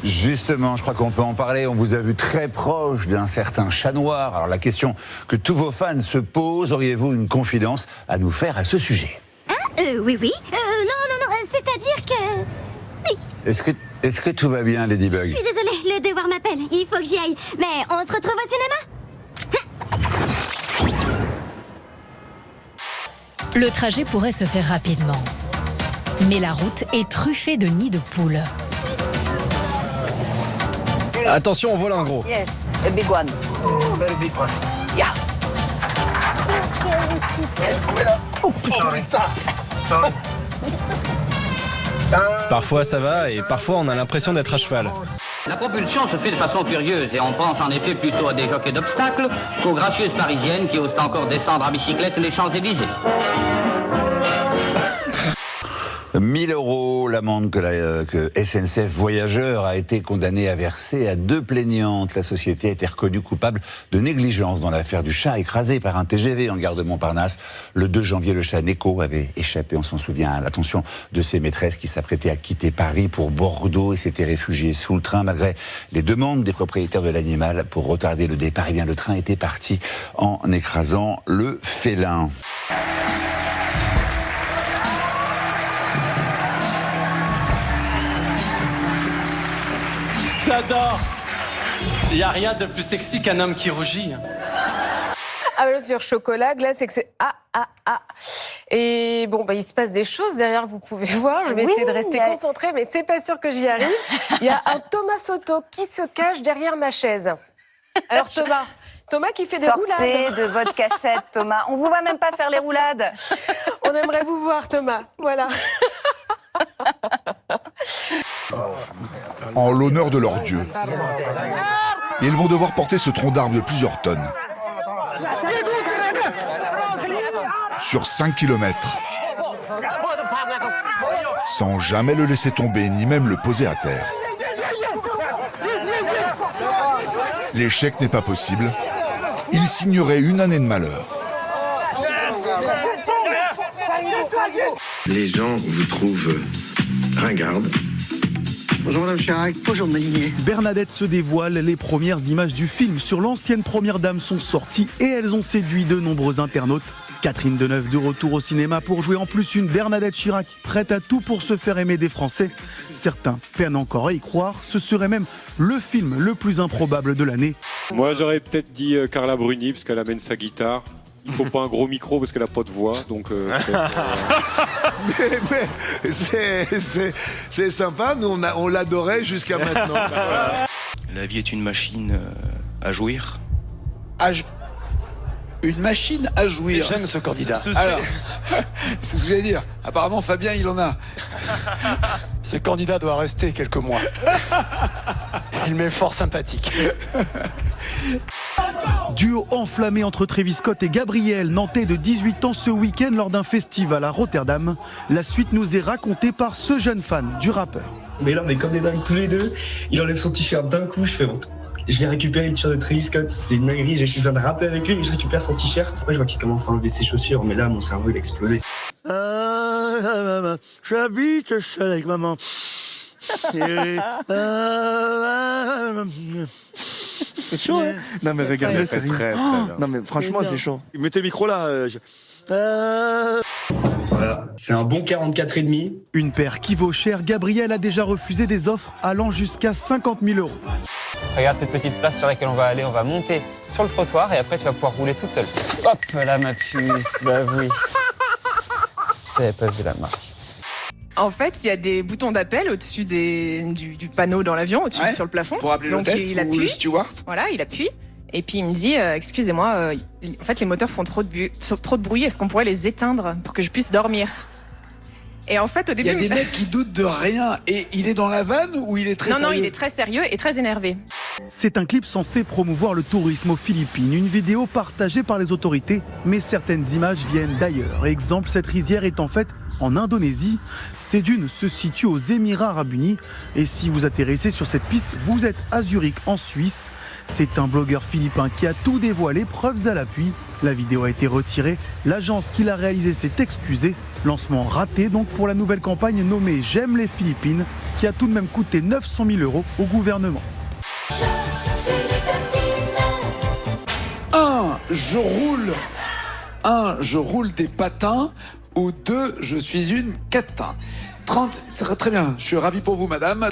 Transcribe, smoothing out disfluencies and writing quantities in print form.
Justement, je crois qu'on peut en parler. On vous a vu très proche d'un certain chat noir. Alors la question que tous vos fans se posent, auriez-vous une confidence à nous faire à ce sujet? Oui. Non, c'est-à-dire que... Oui. Est-ce que tout va bien, Ladybug? Je suis désolée, le devoir m'appelle. Il faut que j'y aille. Mais on se retrouve au cinéma? Le trajet pourrait se faire rapidement. Mais la route est truffée de nids de poules. Attention, on vole un gros. Yes, a big one. Very big one. Yeah. Oh putain. Sorry. Parfois ça va et parfois on a l'impression d'être à cheval. La propulsion se fait de façon curieuse et on pense en effet plutôt à des jockeys d'obstacles qu'aux gracieuses parisiennes qui osent encore descendre à bicyclette les Champs-Élysées. 1000 € l'amende que SNCF Voyageurs a été condamnée à verser à 2 plaignantes. La société a été reconnue coupable de négligence dans l'affaire du chat écrasé par un TGV en gare de Montparnasse. Le 2 janvier, le chat Neko avait échappé, on s'en souvient, à l'attention de ses maîtresses qui s'apprêtaient à quitter Paris pour Bordeaux et s'étaient réfugiés sous le train. Malgré les demandes des propriétaires de l'animal pour retarder le départ, eh bien, le train était parti en écrasant le félin. J'adore. Il n'y a rien de plus sexy qu'un homme qui rougit. Ah, là, sur chocolat, glace, et que c'est... Et bon, il se passe des choses derrière, vous pouvez voir. Je vais essayer de rester concentrée, mais c'est pas sûr que j'y arrive. Il y a un Thomas Soto qui se cache derrière ma chaise. Alors Thomas qui fait des roulades. Sortez de votre cachette, Thomas. On vous voit même pas faire les roulades. On aimerait vous voir, Thomas. Voilà. En l'honneur de leur dieu. Ils vont devoir porter ce tronc d'arbre de plusieurs tonnes. Sur 5 km. Sans jamais le laisser tomber, ni même le poser à terre. L'échec n'est pas possible. Il signerait une année de malheur. Les gens vous trouvent ringarde. Bonjour Madame Chirac. Bonjour Maligné. Bernadette se dévoile, les premières images du film sur l'ancienne première dame sont sorties et elles ont séduit de nombreux internautes. Catherine Deneuve de retour au cinéma pour jouer en plus une Bernadette Chirac, prête à tout pour se faire aimer des Français. Certains peinent encore à y croire, ce serait même le film le plus improbable de l'année. Moi j'aurais peut-être dit Carla Bruni parce qu'elle amène sa guitare. Il faut pas un gros micro parce qu'elle n'a pas de voix, donc... mais c'est sympa, nous on l'adorait jusqu'à maintenant. La vie est une machine à jouir. Une machine à jouir. J'aime ce candidat. Alors, c'est ce que j'allais dire. Apparemment, Fabien, il en a. Ce candidat doit rester quelques mois. Il m'est fort sympathique. Duo enflammé entre Travis Scott et Gabriel, nantais de 18 ans ce week-end lors d'un festival à Rotterdam. La suite nous est racontée par ce jeune fan du rappeur. Mais là, on est comme des dingues tous les deux. Il enlève son t-shirt d'un coup, je fais bon. Je vais récupérer le t-shirt de Travis Scott, c'est une dinguerie, je viens de rapper avec lui et je récupère son t-shirt. Moi je vois qu'il commence à enlever ses chaussures, mais là mon cerveau il a explosé. J'habite seul avec maman. C'est chaud, hein? Non mais regardez, c'est très non mais franchement c'est chaud. Mettez le micro là. Voilà, c'est un bon 44,5. Une paire qui vaut cher, Gabriel a déjà refusé des offres allant jusqu'à 50 000 €. Regarde cette petite place sur laquelle on va aller, on va monter sur le trottoir et après tu vas pouvoir rouler toute seule. Hop là ma puce, bah oui. J'avais pas vu la marque. En fait, il y a des boutons d'appel au-dessus du panneau dans l'avion, au-dessus sur le plafond. Pour appeler l'hôtesse ou le steward. Voilà, il appuie. Et puis il me dit, excusez-moi, en fait les moteurs font trop de bruit, est-ce qu'on pourrait les éteindre pour que je puisse dormir? Et en fait au début... Il y a des mecs qui doutent de rien. Et il est dans la vanne ou il est très sérieux? Non, il est très sérieux et très énervé. C'est un clip censé promouvoir le tourisme aux Philippines, une vidéo partagée par les autorités, mais certaines images viennent d'ailleurs. Exemple, cette rizière est en fait en Indonésie. Ces dunes se situent aux Émirats Arabes Unis. Et si vous atterrissez sur cette piste, vous êtes à Zurich, en Suisse. C'est un blogueur philippin qui a tout dévoilé, preuves à l'appui. La vidéo a été retirée. L'agence qui l'a réalisée s'est excusée. Lancement raté donc pour la nouvelle campagne nommée J'aime les Philippines, qui a tout de même coûté 900 000 € au gouvernement. 1, je roule des patins. Ou 2, je suis une catin. 30, c'est très bien. Je suis ravi pour vous, madame.